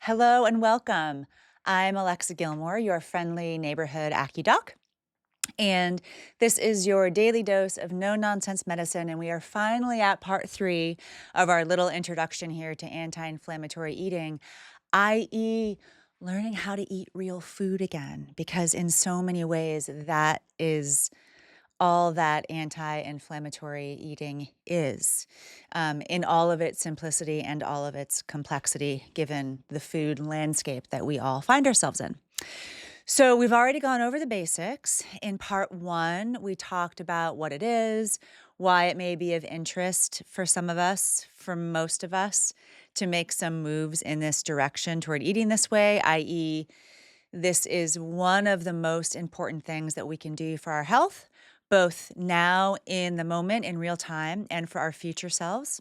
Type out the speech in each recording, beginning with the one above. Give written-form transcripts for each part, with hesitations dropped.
Hello and welcome. I'm Alexa Gilmore, your friendly neighborhood AccuDoc, and this is your daily dose of no-nonsense medicine, and we are finally at part 3 of our little introduction here to anti-inflammatory eating, i.e. learning how to eat real food again, because in so many ways that is all that anti-inflammatory eating is, in all of its simplicity and all of its complexity, given the food landscape that we all find ourselves in. So we've already gone over the basics. In part 1, we talked about what it is, why it may be of interest for some of us, for most of us, to make some moves in this direction toward eating this way, i.e., this is one of the most important things that we can do for our health, both now in the moment, in real time, and for our future selves.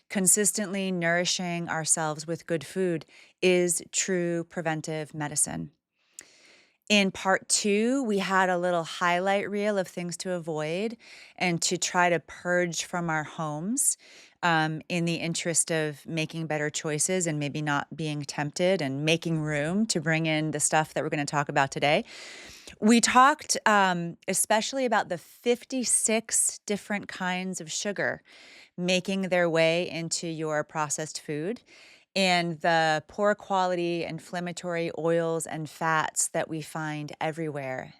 Consistently nourishing ourselves with good food is true preventive medicine. In part 2, we had a little highlight reel of things to avoid and to try to purge from our homes, in the interest of making better choices and maybe not being tempted and making room to bring in the stuff that we're going to talk about today. We talked especially about the 56 different kinds of sugar making their way into your processed food and the poor quality inflammatory oils and fats that we find everywhere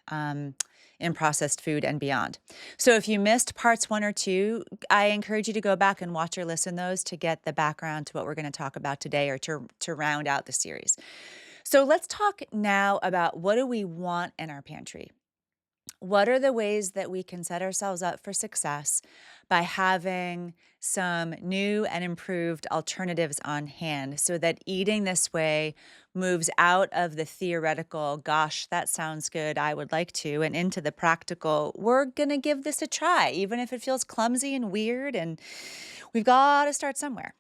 in processed food and beyond. So if you missed parts 1 or 2, I encourage you to go back and watch or listen those to get the background to what we're going to talk about today or to round out the series. So let's talk now about what do we want in our pantry. What are the ways that we can set ourselves up for success by having some new and improved alternatives on hand so that eating this way moves out of the theoretical, gosh, that sounds good, I would like to, and into the practical, we're going to give this a try, even if it feels clumsy and weird, and we've got to start somewhere.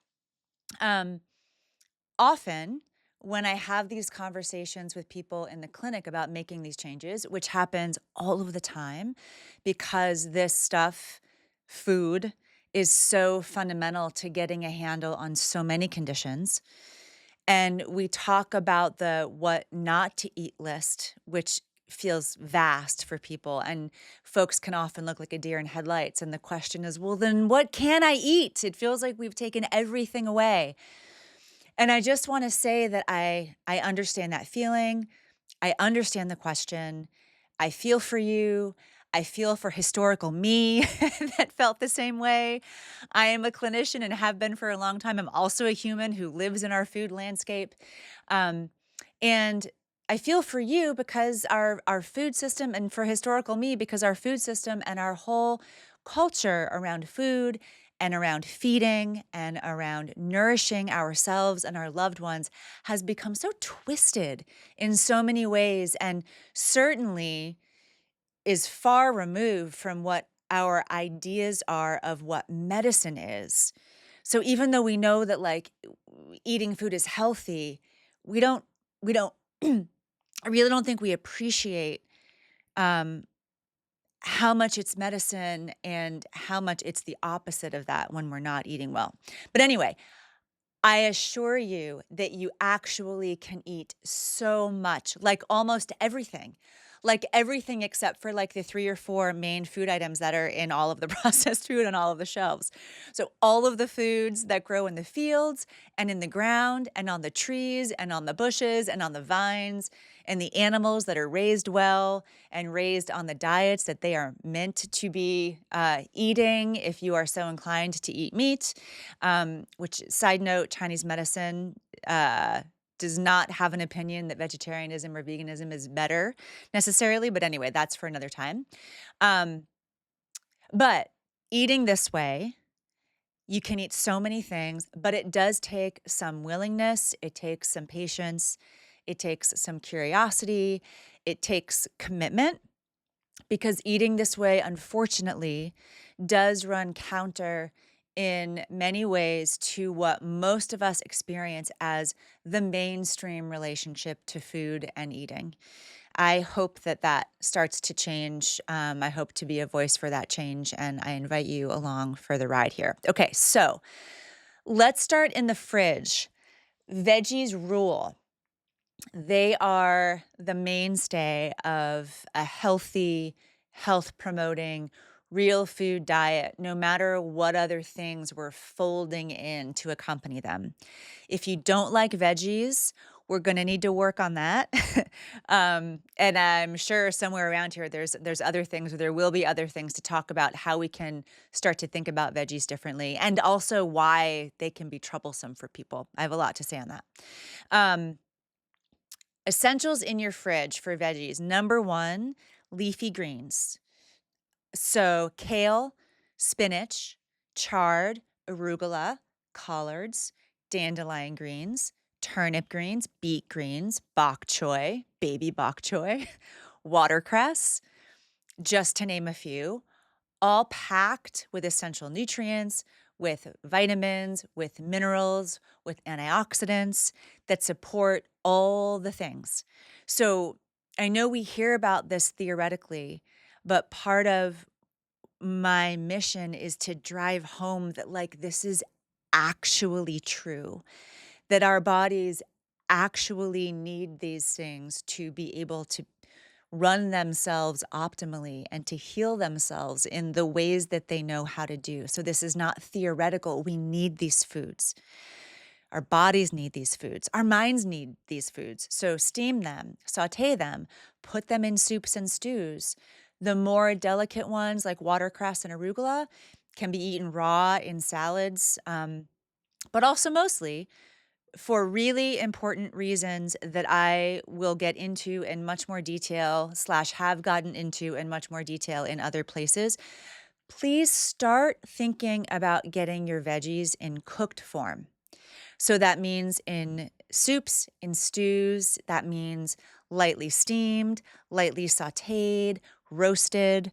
Often, when I have these conversations with people in the clinic about making these changes, which happens all of the time because this stuff, food, is so fundamental to getting a handle on so many conditions. And we talk about the what not to eat list, which feels vast for people. And folks can often look like a deer in headlights. And the question is, well, then what can I eat? It feels like we've taken everything away. And I just want to say that I understand that feeling. I understand the question. I feel for you. I feel for historical me that felt the same way. I am a clinician and have been for a long time. I'm also a human who lives in our food landscape. And I feel for you because our food system, and for historical me because our food system and our whole culture around food and around feeding and around nourishing ourselves and our loved ones has become so twisted in so many ways, and certainly is far removed from what our ideas are of what medicine is. So even though we know that like eating food is healthy, we don't I really don't think we appreciate um how much it's medicine and how much it's the opposite of that when we're not eating well. But anyway, I assure you that you actually can eat so much, like everything except for like the 3 or 4 main food items that are in all of the processed food on all of the shelves. So all of the foods that grow in the fields and in the ground and on the trees and on the bushes and on the vines and the animals that are raised well and raised on the diets that they are meant to be eating if you are so inclined to eat meat, which, side note, Chinese medicine does not have an opinion that vegetarianism or veganism is better necessarily. But anyway, that's for another time. Um, but eating this way, you can eat so many things, but it does take some willingness. It takes some patience. It takes some curiosity. It takes commitment, because eating this way, unfortunately, does run counter in many ways to what most of us experience as the mainstream relationship to food and eating. I hope that that starts to change. I hope to be a voice for that change, and I invite you along for the ride here. Okay, so let's start in the fridge. Veggies rule. They are the mainstay of a healthy, health promoting, real food diet, no matter what other things we're folding in to accompany them. If you don't like veggies, we're gonna need to work on that. And I'm sure somewhere around here there's other things, or there will be other things to talk about how we can start to think about veggies differently, and also why they can be troublesome for people. I have a lot to say on that. Um, Essentials in your fridge for veggies. Number 1, leafy greens. So, kale, spinach, chard, arugula, collards, dandelion greens, turnip greens, beet greens, bok choy, baby bok choy, watercress, just to name a few, all packed with essential nutrients, with vitamins, with minerals, with antioxidants that support all the things. So I know we hear about this theoretically, but part of my mission is to drive home that, like, this is actually true, that our bodies actually need these things to be able to run themselves optimally and to heal themselves in the ways that they know how to do. So this is not theoretical. We need these foods. Our bodies need these foods. Our minds need these foods. So steam them, saute them, put them in soups and stews. The more delicate ones, like watercress and arugula, can be eaten raw in salads, but also mostly for really important reasons that I will get into in much more detail slash have gotten into in much more detail in other places. Please start thinking about getting your veggies in cooked form. So that means in soups, in stews, that means lightly steamed, lightly sautéed, roasted.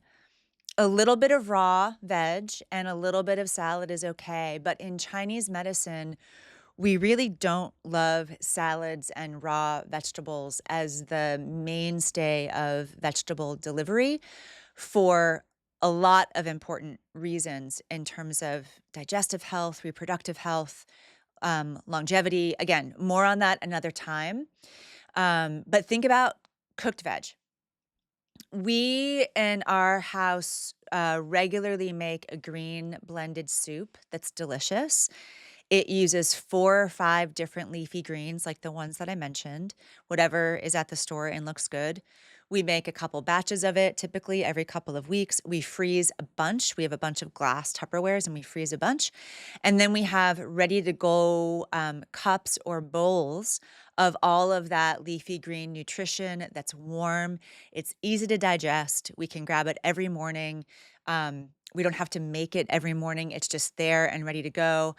A little bit of raw veg and a little bit of salad is okay. But in Chinese medicine, we really don't love salads and raw vegetables as the mainstay of vegetable delivery for a lot of important reasons in terms of digestive health, reproductive health, longevity. Again, more on that another time. But think about cooked veg. We in our house regularly make a green blended soup that's delicious. It uses 4 or 5 different leafy greens like the ones that I mentioned, whatever is at the store and looks good. We make a couple batches of it, typically every couple of weeks. We freeze a bunch. We have a bunch of glass Tupperwares and we freeze a bunch. And then we have ready to go cups or bowls of all of that leafy green nutrition that's warm. It's easy to digest. We can grab it every morning. We don't have to make it every morning. It's just there and ready to go.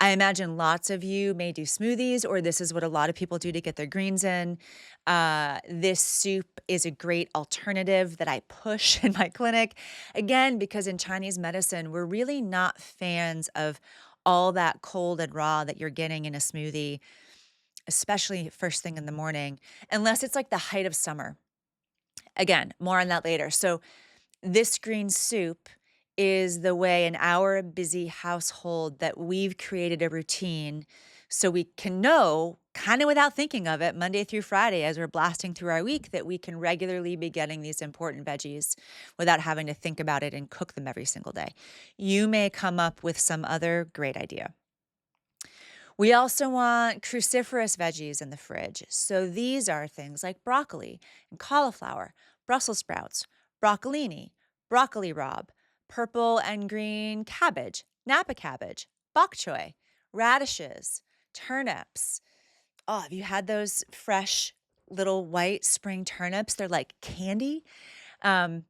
I imagine lots of you may do smoothies, or this is what a lot of people do to get their greens in. This soup is a great alternative that I push in my clinic. Again, because in Chinese medicine, we're really not fans of all that cold and raw that you're getting in a smoothie, especially first thing in the morning, unless it's like the height of summer. Again, more on that later. So this green soup is the way in our busy household that we've created a routine so we can know, kind of without thinking of it, Monday through Friday as we're blasting through our week, that we can regularly be getting these important veggies without having to think about it and cook them every single day. You may come up with some other great idea. We also want cruciferous veggies in the fridge. So these are things like broccoli and cauliflower, Brussels sprouts, broccolini, broccoli rabe, purple and green cabbage, Napa cabbage, bok choy, radishes, turnips. Oh, have you had those fresh little white spring turnips? They're like candy. Um,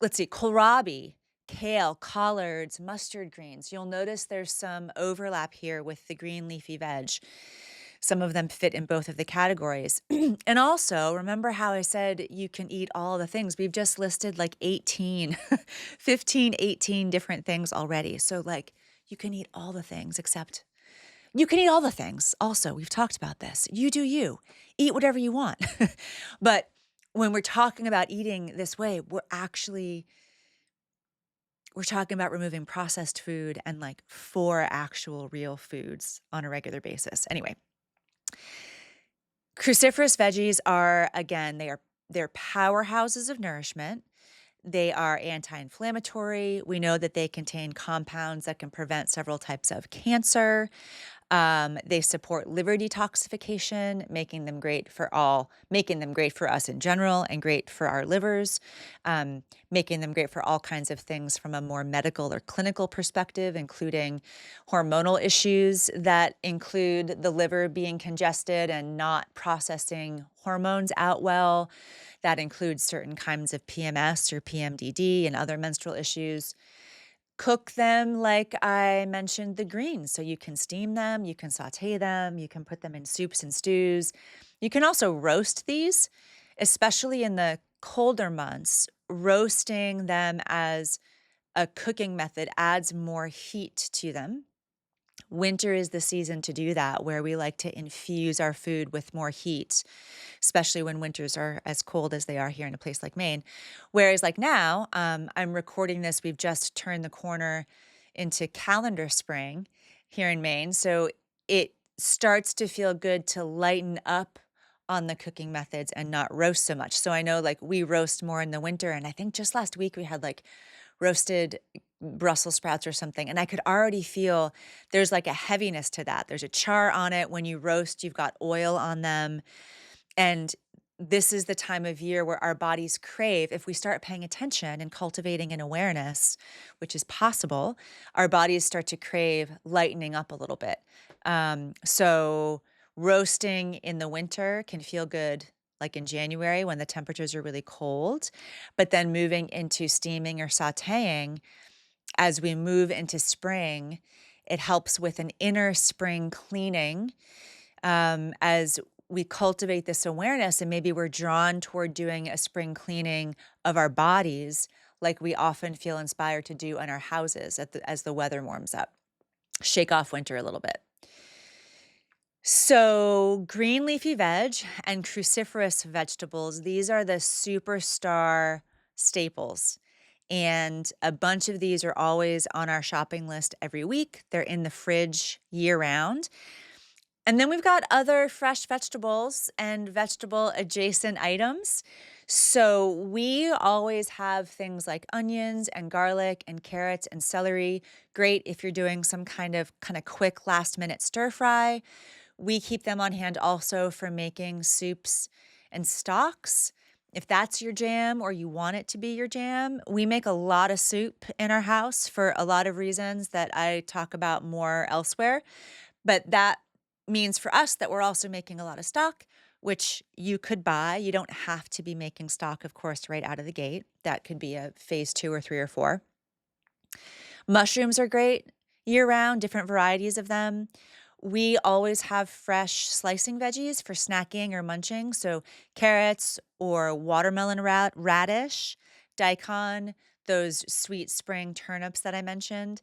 let's see, kohlrabi, kale, collards, mustard greens. You'll notice there's some overlap here with the green leafy veg. Some of them fit in both of the categories. And also, remember how I said you can eat all the things? We've just listed like 18, 15, 18 different things already. So, like, you can eat all the things except you can eat all the things. Also, we've talked about this. You do you. Eat whatever you want. But when we're talking about eating this way, we're talking about removing processed food and like 4 actual real foods on a regular basis. Anyway, Cruciferous veggies are, again, they're powerhouses of nourishment. They are anti-inflammatory. We know that they contain compounds that can prevent several types of cancer. They support liver detoxification, making them great for us in general and great for our livers, making them great for all kinds of things from a more medical or clinical perspective, including hormonal issues that include the liver being congested and not processing hormones out well. That includes certain kinds of PMS or PMDD and other menstrual issues. Cook them like I mentioned the greens. So you can steam them, you can saute them, you can put them in soups and stews. You can also roast these, especially in the colder months. Roasting them as a cooking method adds more heat to them. Winter is the season to do that, where we like to infuse our food with more heat, especially when winters are as cold as they are here in a place like Maine. Whereas, like now, I'm recording this, we've just turned the corner into calendar spring here in Maine. So it starts to feel good to lighten up on the cooking methods and not roast so much. So I know like we roast more in the winter. And I think just last week we had like roasted Brussels sprouts or something. And I could already feel there's like a heaviness to that. There's a char on it. When you roast, you've got oil on them. And this is the time of year where our bodies crave, if we start paying attention and cultivating an awareness, which is possible, our bodies start to crave lightening up a little bit. So roasting in the winter can feel good, like in January when the temperatures are really cold, but then moving into steaming or sauteing as we move into spring, it helps with an inner spring cleaning as we cultivate this awareness, and maybe we're drawn toward doing a spring cleaning of our bodies like we often feel inspired to do in our houses as the weather warms up. Shake off winter a little bit. So, green leafy veg and cruciferous vegetables, these are the superstar staples. And a bunch of these are always on our shopping list every week. They're in the fridge year round. And then we've got other fresh vegetables and vegetable adjacent items. So we always have things like onions and garlic and carrots and celery. Great if you're doing some kind of quick last minute stir fry. We keep them on hand also for making soups and stocks. If that's your jam or you want it to be your jam, we make a lot of soup in our house for a lot of reasons that I talk about more elsewhere. But that means for us that we're also making a lot of stock, which you could buy. You don't have to be making stock, of course, right out of the gate. That could be a phase 2 or 3 or 4. Mushrooms are great year round, different varieties of them. We always have fresh slicing veggies for snacking or munching. So carrots or watermelon radish, daikon, those sweet spring turnips that I mentioned.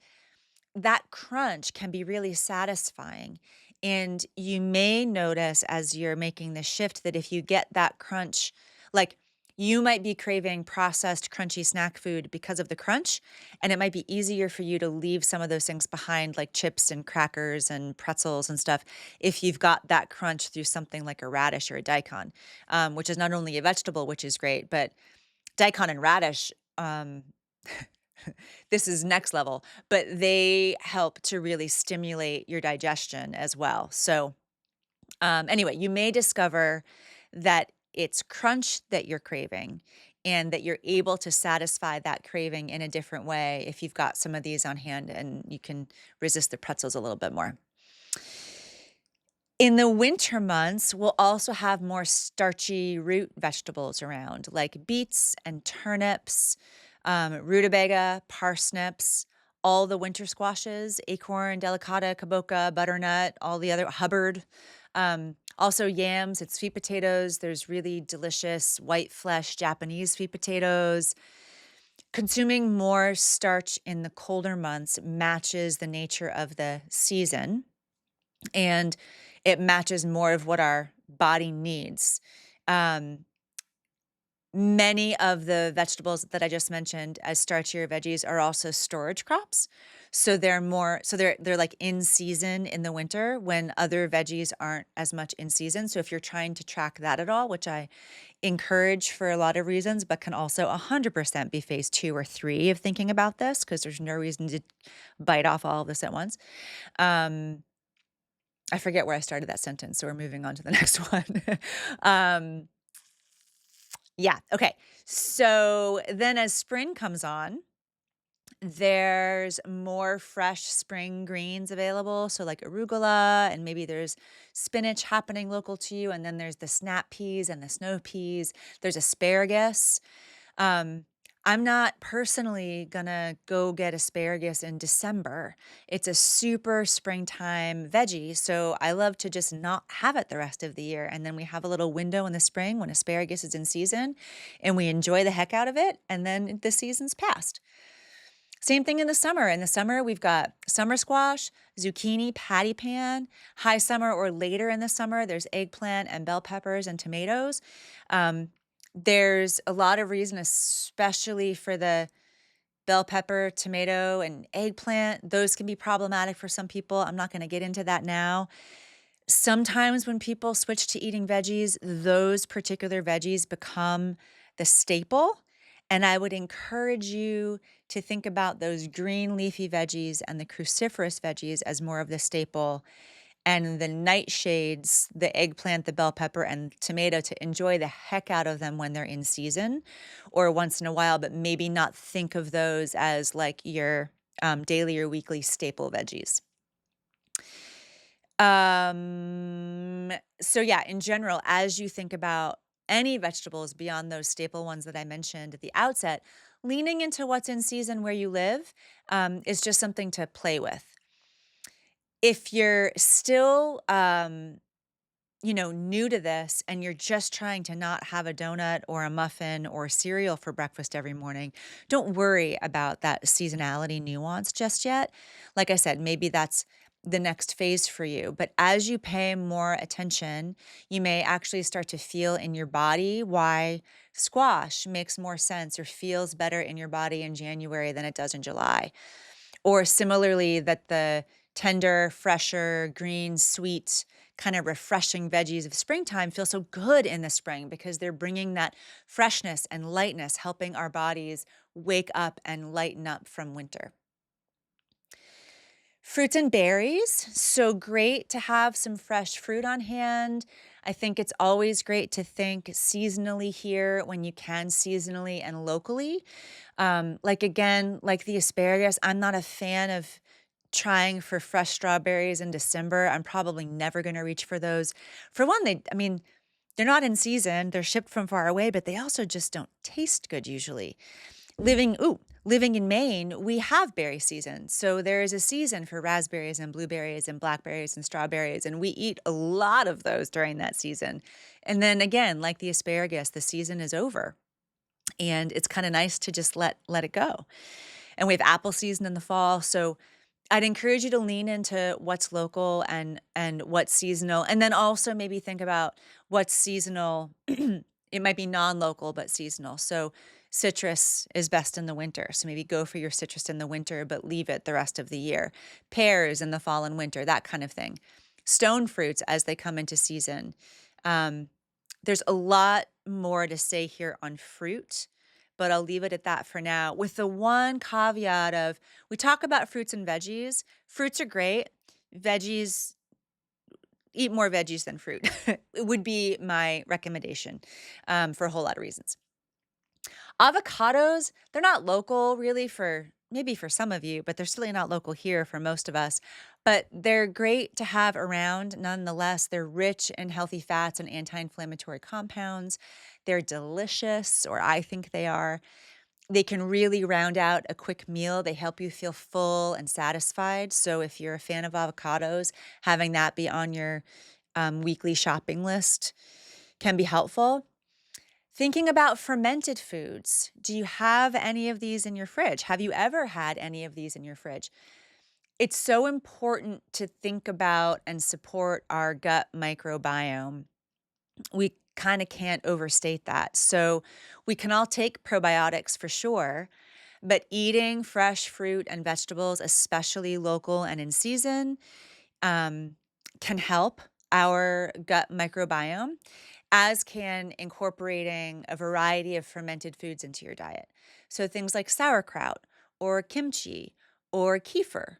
That crunch can be really satisfying. And you may notice as you're making the shift that if you get that crunch, like you might be craving processed crunchy snack food because of the crunch, and it might be easier for you to leave some of those things behind, like chips and crackers and pretzels and stuff, if you've got that crunch through something like a radish or a daikon, which is not only a vegetable, which is great, but daikon and radish, this is next level, but they help to really stimulate your digestion as well. So, anyway, you may discover that it's crunch that you're craving and that you're able to satisfy that craving in a different way if you've got some of these on hand and you can resist the pretzels a little bit more. In the winter months, we'll also have more starchy root vegetables around, like beets and turnips, rutabaga, parsnips, all the winter squashes, acorn, delicata, kabocha, butternut, all the other Hubbard. Also yams and sweet potatoes. There's really delicious white flesh Japanese sweet potatoes. Consuming more starch in the colder months matches the nature of the season, and it matches more of what our body needs. Um, Many of the vegetables that I just mentioned as starchier veggies are also storage crops. So they're like in season in the winter when other veggies aren't as much in season. So if you're trying to track that at all, which I encourage for a lot of reasons, but can also 100% be phase 2 or 3 of thinking about this because there's no reason to bite off all of this at once. Um, I forget where I started that sentence, so we're moving on to the next one. Um, yeah, okay. So then as spring comes on, there's more fresh spring greens available, so like arugula, and maybe there's spinach happening local to you, and then there's the snap peas and the snow peas. There's asparagus. Um, I'm not personally gonna go get asparagus in December. It's a super springtime veggie, so I love to just not have it the rest of the year, and then we have a little window in the spring when asparagus is in season, and we enjoy the heck out of it, and then the season's passed. Same thing in the summer. In the summer, we've got summer squash, zucchini, patty pan. High summer or later in the summer, there's eggplant and bell peppers and tomatoes. Um, there's a lot of reason, especially for the bell pepper, tomato, and eggplant. Those can be problematic for some people. I'm not going to get into that now. Sometimes when people switch to eating veggies, those particular veggies become the staple. And I would encourage you to think about those green leafy veggies and the cruciferous veggies as more of the staple, and the nightshades, the eggplant, the bell pepper, and tomato, to enjoy the heck out of them when they're in season or once in a while, but maybe not think of those as like your daily or weekly staple veggies. So yeah, in general, as you think about any vegetables beyond those staple ones that I mentioned at the outset, leaning into what's in season where you live is just something to play with. If you're still, new to this and you're just trying to not have a donut or a muffin or cereal for breakfast every morning, don't worry about that seasonality nuance just yet. Like I said, maybe that's the next phase for you. But as you pay more attention, you may actually start to feel in your body why squash makes more sense or feels better in your body in January than it does in July. Or similarly, that the tender, fresher, green, sweet, kind of refreshing veggies of springtime feel so good in the spring because they're bringing that freshness and lightness, helping our bodies wake up and lighten up from winter. Fruits and berries. So great to have some fresh fruit on hand. I think it's always great to think seasonally here when you can seasonally and locally. Like again, like the asparagus, I'm not a fan of trying for fresh strawberries in December. I'm probably never going to reach for those. For one, I mean, they're not in season. They're shipped from far away, but they also just don't taste good usually. Living in Maine, we have berry season. So there is a season for raspberries and blueberries and blackberries and strawberries, and we eat a lot of those during that season. And then again, like the asparagus, the season is over, and it's kind of nice to just let it go. And we have apple season in the fall, so I'd encourage you to lean into what's local and what's seasonal, and then also maybe think about what's seasonal. It might be non-local, but seasonal. So citrus is best in the winter. So maybe go for your citrus in the winter, but leave it the rest of the year. Pears in the fall and winter, that kind of thing. Stone fruits as they come into season. Um, there's a lot more to say here on fruit, but I'll leave it at that for now, with the one caveat of we talk about fruits and veggies. Fruits are great. Veggies, eat more veggies than fruit. It would be my recommendation for a whole lot of reasons. Avocados, they're not local really for maybe for some of you, but they're certainly not local here for most of us. But they're great to have around nonetheless. They're rich in healthy fats and anti-inflammatory compounds. They're delicious, or I think they are. They can really round out a quick meal. They help you feel full and satisfied. So if you're a fan of avocados, having that be on your weekly shopping list can be helpful. Thinking about fermented foods. Do you have any of these in your fridge? Have you ever had any of these in your fridge? It's so important to think about and support our gut microbiome. We kind of can't overstate that. So we can all take probiotics for sure, But eating fresh fruit and vegetables, especially local and in season, um, can help our gut microbiome, as can incorporating a variety of fermented foods into your diet. So things like sauerkraut or kimchi or kefir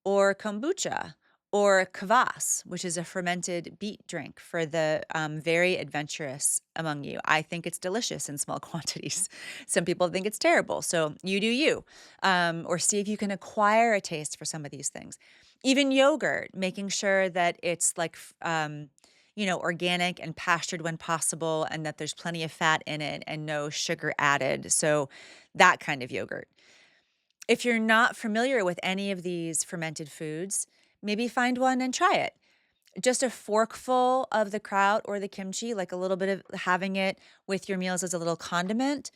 or kombucha or kvass, which is a fermented beet drink for the very adventurous among you. I think it's delicious in small quantities. Some people think it's terrible. So you do you, or see if you can acquire a taste for some of these things. Even yogurt, making sure that it's like, organic and pastured when possible, and that there's plenty of fat in it and no sugar added. So that kind of yogurt. If you're not familiar with any of these fermented foods, maybe find one and try it. Just a forkful of the kraut or the kimchi, like a little bit of having it with your meals as a little condiment,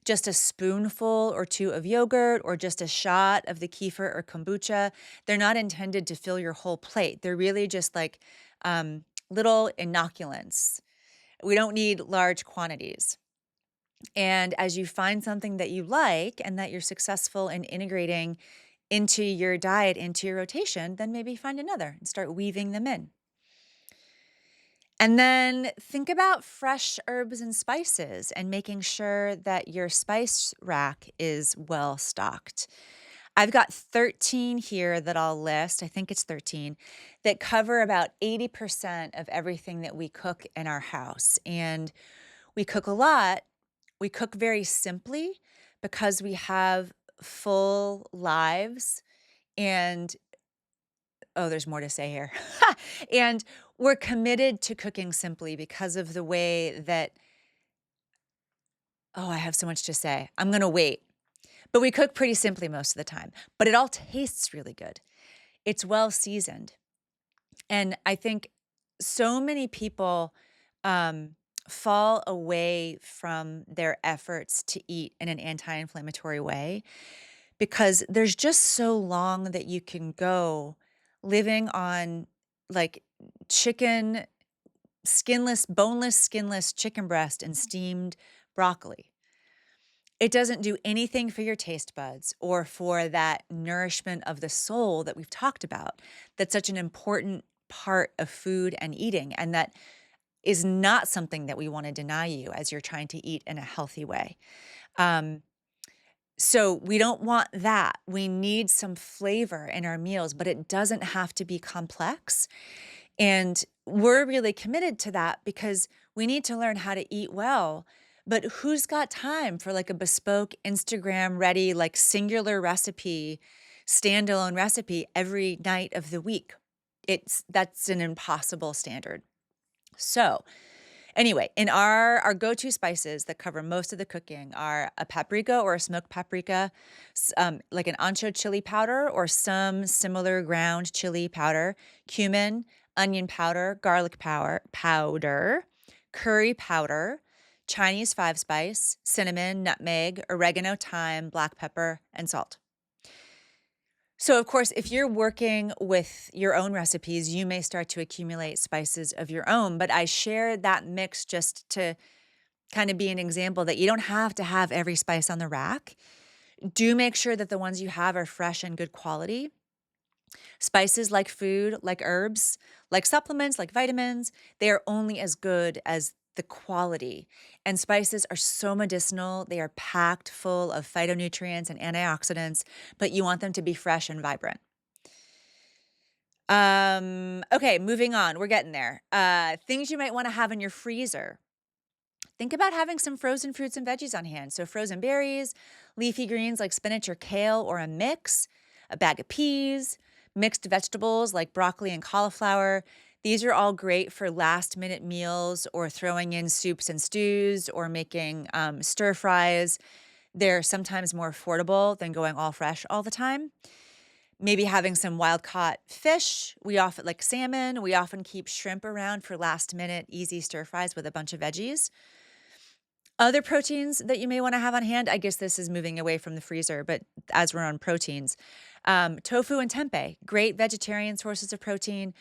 just a spoonful or two of yogurt, or just a shot of the kefir or kombucha. They're not intended to fill your whole plate. They're really just like little inoculants. We don't need large quantities. And as you find something that you like and that you're successful in integrating into your diet, into your rotation, then maybe find another and start weaving them in. And then think about fresh herbs and spices and making sure that your spice rack is well stocked. I've got 13 here that I'll list. I think it's 13 that cover about 80% of everything that we cook in our house. And we cook a lot. We cook very simply because we have full lives. And oh, there's more to say here. And we're committed to cooking simply because of the way that, oh, I have so much to say. I'm going to wait. But we cook pretty simply most of the time. But it all tastes really good. It's well seasoned. And I think so many people fall away from their efforts to eat in an anti-inflammatory way because there's just so long that you can go living on like chicken, boneless, skinless chicken breast and steamed broccoli. It doesn't do anything for your taste buds or for that nourishment of the soul that we've talked about. That's such an important part of food and eating, and that is not something that we want to deny you as you're trying to eat in a healthy way. Um, so we don't want that. We need some flavor in our meals, but it doesn't have to be complex. And we're really committed to that because we need to learn how to eat well. But who's got time for like a bespoke Instagram ready, like singular recipe, standalone recipe every night of the week? That's an impossible standard. So anyway, in our go-to spices that cover most of the cooking are a paprika or a smoked paprika, like an ancho chili powder or some similar ground chili powder, cumin, onion powder, garlic powder, curry powder, Chinese five spice, cinnamon, nutmeg, oregano, thyme, black pepper, and salt. So, of course, if you're working with your own recipes, you may start to accumulate spices of your own. But I share that mix just to kind of be an example that you don't have to have every spice on the rack. Do make sure that the ones you have are fresh and good quality. Spices, like food, like herbs, like supplements, like vitamins, they are only as good as the quality. And spices are so medicinal. They are packed full of phytonutrients and antioxidants, but you want them to be fresh and vibrant. Okay, moving on. We're getting there. Things you might want to have in your freezer. Think about having some frozen fruits and veggies on hand. So frozen berries, leafy greens like spinach or kale or a mix, a bag of peas, mixed vegetables like broccoli and cauliflower. These are all great for last minute meals or throwing in soups and stews or making stir fries. They're sometimes more affordable than going all fresh all the time. Maybe having some wild caught fish. We often like salmon. We often keep shrimp around for last minute easy stir fries with a bunch of veggies. Other proteins that you may want to have on hand, I guess this is moving away from the freezer, but as we're on proteins, tofu and tempeh, great vegetarian sources of protein,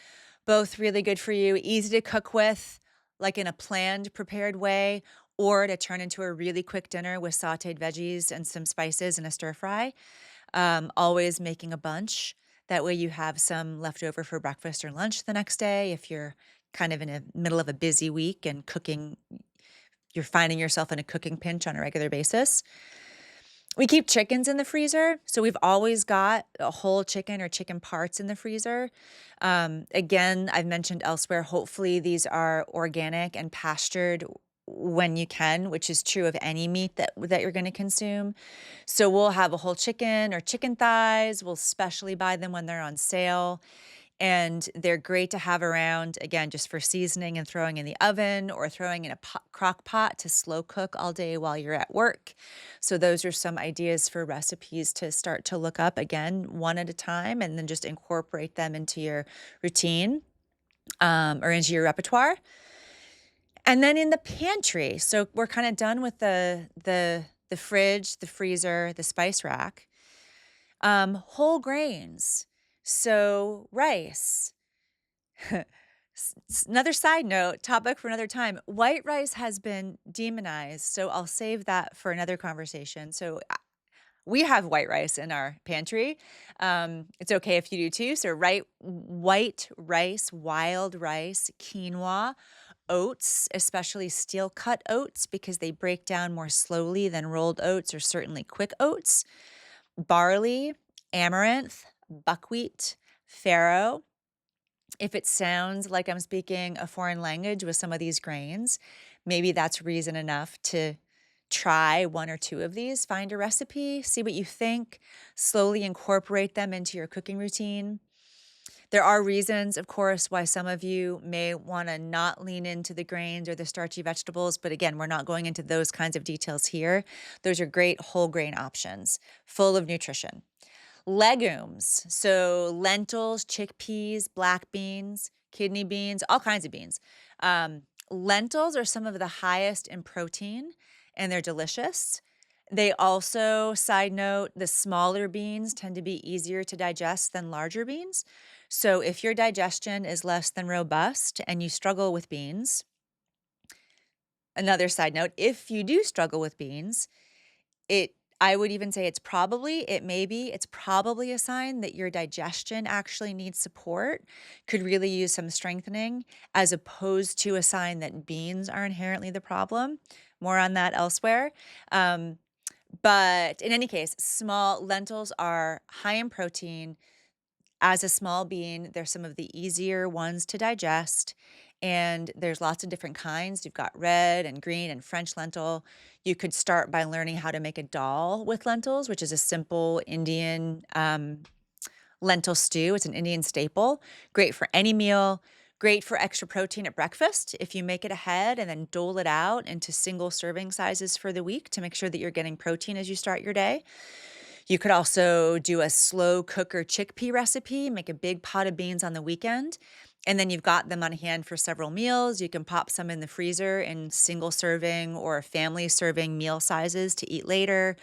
both really good for you, easy to cook with, like in a planned, prepared way, or to turn into a really quick dinner with sautéed veggies and some spices and a stir fry. Always making a bunch. That way you have some left over for breakfast or lunch the next day if you're kind of in the middle of a busy week and cooking, you're finding yourself in a cooking pinch on a regular basis. We keep chickens in the freezer, so we've always got a whole chicken or chicken parts in the freezer. Again, I've mentioned elsewhere, hopefully these are organic and pastured when you can, which is true of any meat that you're gonna consume. So we'll have a whole chicken or chicken thighs. We'll specially buy them when they're on sale. And they're great to have around, again, just for seasoning and throwing in the oven or throwing in a crock pot to slow cook all day while you're at work. So those are some ideas for recipes to start to look up, again, one at a time, and then just incorporate them into your routine, or into your repertoire. And then in the pantry, so we're kind of done with the fridge, the freezer, the spice rack. Whole grains. So rice. Another side note, topic for another time. White rice has been demonized, so I'll save that for another conversation. So we have white rice in our pantry. It's okay if you do too. So white rice, wild rice, quinoa, oats, especially steel cut oats because they break down more slowly than rolled oats or certainly quick oats, barley, amaranth, buckwheat, farro. If it sounds like I'm speaking a foreign language with some of these grains, maybe that's reason enough to try one or two of these. Find a recipe, see what you think, slowly incorporate them into your cooking routine. There are reasons, of course, why some of you may want to not lean into the grains or the starchy vegetables, but again, we're not going into those kinds of details here. Those are great whole grain options, full of nutrition. Legumes, so lentils, chickpeas, black beans, kidney beans, all kinds of beans. Lentils are some of the highest in protein, and they're delicious. They also, side note, the smaller beans tend to be easier to digest than larger beans. So if your digestion is less than robust and you struggle with beans, another side note, if you do struggle with beans, I would even say it's probably a sign that your digestion actually needs support, could really use some strengthening, as opposed to a sign that beans are inherently the problem. More on that elsewhere. But in any case, small lentils are high in protein. As a small bean, they're some of the easier ones to digest, and there's lots of different kinds. You've got red and green and French lentil. You could start by learning how to make a dal with lentils, which is a simple Indian lentil stew. It's an Indian staple. Great for any meal. Great for extra protein at breakfast if you make it ahead and then dole it out into single serving sizes for the week to make sure that you're getting protein as you start your day. You could also do a slow cooker chickpea recipe, make a big pot of beans on the weekend, and then you've got them on hand for several meals. You can pop some in the freezer in single serving or family serving meal sizes to eat later.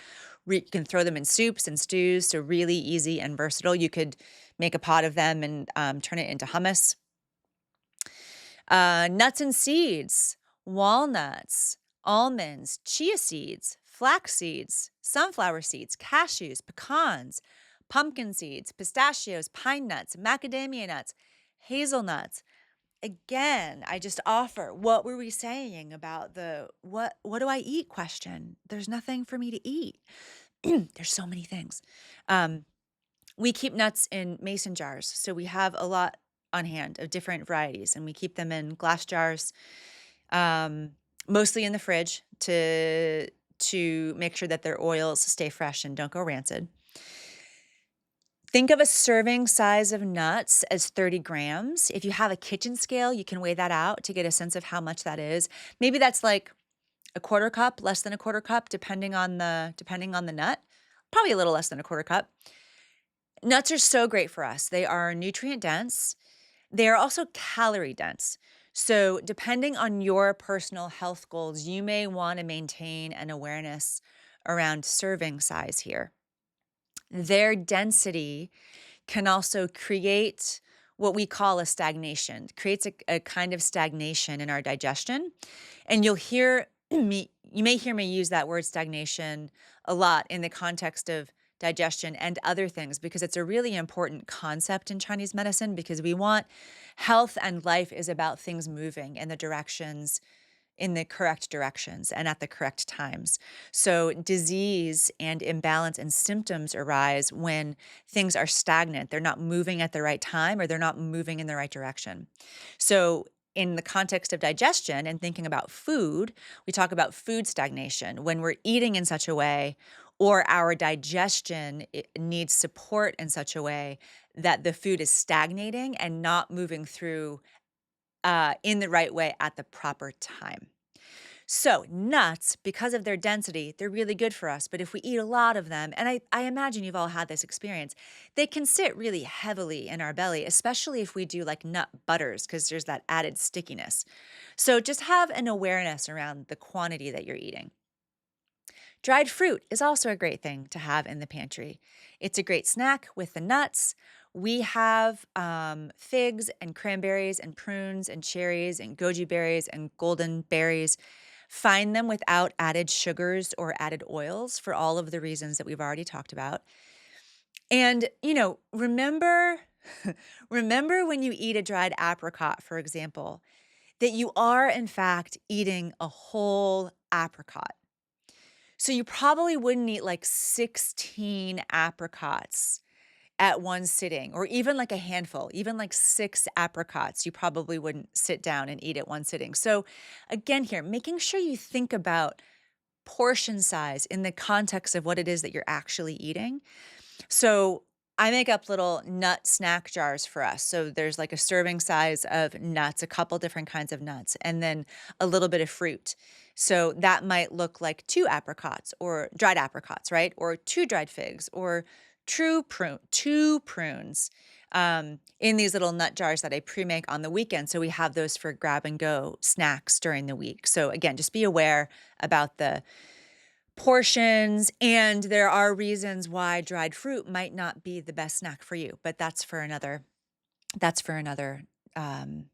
You can throw them in soups and stews, so really easy and versatile. You could make a pot of them and turn it into hummus. Nuts and seeds, walnuts, almonds, chia seeds, flax seeds, sunflower seeds, cashews, pecans, pumpkin seeds, pistachios, pine nuts, macadamia nuts, hazelnuts. Again, I just offer, what were we saying about the what do I eat question? There's nothing for me to eat. There's so many things. We keep nuts in mason jars, so we have a lot on hand of different varieties, and we keep them in glass jars, mostly in the fridge to make sure that their oils stay fresh and don't go rancid. Think of a serving size of nuts as 30 grams. If you have a kitchen scale, you can weigh that out to get a sense of how much that is. Maybe that's like a quarter cup, less than a quarter cup, depending on the nut. Probably a little less than a quarter cup. Nuts are so great for us. They are nutrient dense. They are also calorie dense. So depending on your personal health goals, you may want to maintain an awareness around serving size here. Their density can also create what we call a stagnation, creates a kind of stagnation in our digestion. And you'll hear You may hear me use that word stagnation a lot in the context of digestion and other things because it's a really important concept in Chinese medicine because we want health and life is about things moving in the correct directions and at the correct times. So disease and imbalance and symptoms arise when things are stagnant. They're not moving at the right time or they're not moving in the right direction. So in the context of digestion and thinking about food, we talk about food stagnation when we're eating in such a way or our digestion needs support in such a way that the food is stagnating and not moving through in the right way at the proper time. So, nuts, because of their density, they're really good for us. But if we eat a lot of them, and I imagine you've all had this experience, they can sit really heavily in our belly, especially if we do like nut butters, because there's that added stickiness. So, just have an awareness around the quantity that you're eating. Dried fruit is also a great thing to have in the pantry. It's a great snack with the nuts. We have figs and cranberries and prunes and cherries and goji berries and golden berries. Find them without added sugars or added oils for all of the reasons that we've already talked about. And, remember remember when you eat a dried apricot, for example, that you are in fact eating a whole apricot. So you probably wouldn't eat like 16 apricots at one sitting, or even like a handful, even like 6 apricots, you probably wouldn't sit down and eat at one sitting. So again here, making sure you think about portion size in the context of what it is that you're actually eating. So I make up little nut snack jars for us. So there's like a serving size of nuts, a couple different kinds of nuts, and then a little bit of fruit. So that might look like 2 apricots or dried apricots, right? Or 2 dried figs or 2 prunes in these little nut jars that I pre-make on the weekend. So we have those for grab and go snacks during the week. So again, just be aware about the portions, and there are reasons why dried fruit might not be the best snack for you, but that's for another um,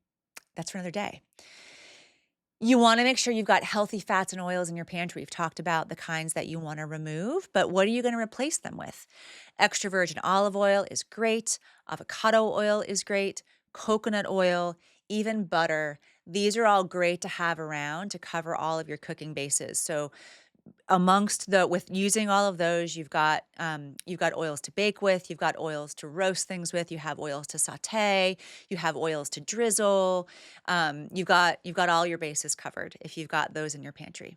that's for another day. You want to make sure you've got healthy fats and oils in your pantry. We've talked about the kinds that you want to remove, but what are you going to replace them with? Extra virgin olive oil is great. Avocado oil is great. Coconut oil, even butter. These are all great to have around to cover all of your cooking bases. So with using all of those, you've got oils to bake with, you've got oils to roast things with, you have oils to saute, you have oils to drizzle. You've got all your bases covered if you've got those in your pantry.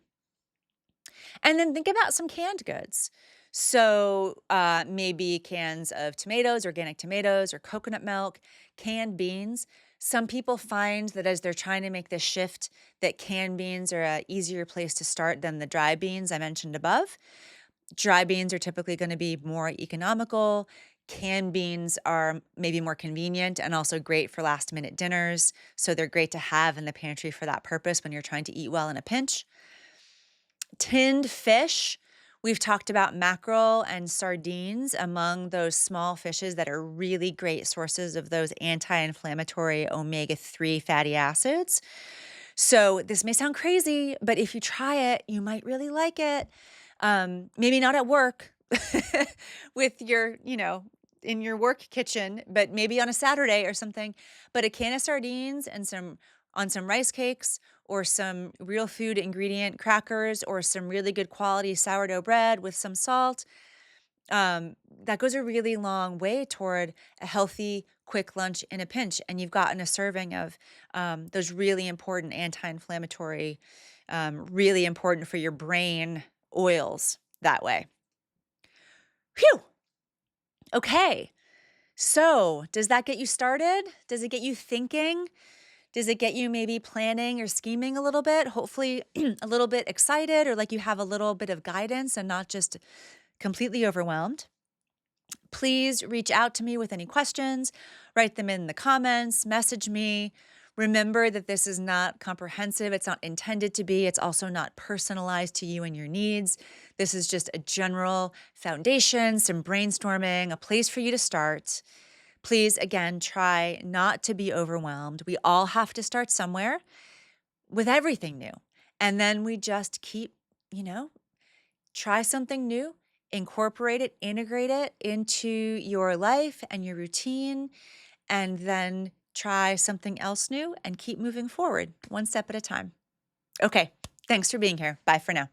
And then think about some canned goods. So maybe cans of tomatoes, organic tomatoes, or coconut milk, canned beans. Some people find that as they're trying to make this shift, that canned beans are an easier place to start than the dry beans I mentioned above. Dry beans are typically going to be more economical. Canned beans are maybe more convenient and also great for last minute dinners. So they're great to have in the pantry for that purpose when you're trying to eat well in a pinch. Tinned fish. We've talked about mackerel and sardines among those small fishes that are really great sources of those anti-inflammatory omega-3 fatty acids. So this may sound crazy, but if you try it, you might really like it. Maybe not at work with in your work kitchen, but maybe on a Saturday or something. But a can of sardines and some rice cakes or some real food ingredient crackers or some really good quality sourdough bread with some salt, that goes a really long way toward a healthy, quick lunch in a pinch. And you've gotten a serving of those really important anti-inflammatory, really important for your brain oils that way. Phew. Okay. So does that get you started? Does it get you thinking? Does it get you maybe planning or scheming a little bit? Hopefully a little bit excited or like you have a little bit of guidance and not just completely overwhelmed. Please reach out to me with any questions, write them in the comments, message me. Remember that this is not comprehensive. It's not intended to be. It's also not personalized to you and your needs. This is just a general foundation, some brainstorming, a place for you to start. Please, again, try not to be overwhelmed. We all have to start somewhere with everything new. And then we just keep, you know, try something new, incorporate it, integrate it into your life and your routine, and then try something else new and keep moving forward one step at a time. Okay. Thanks for being here. Bye for now.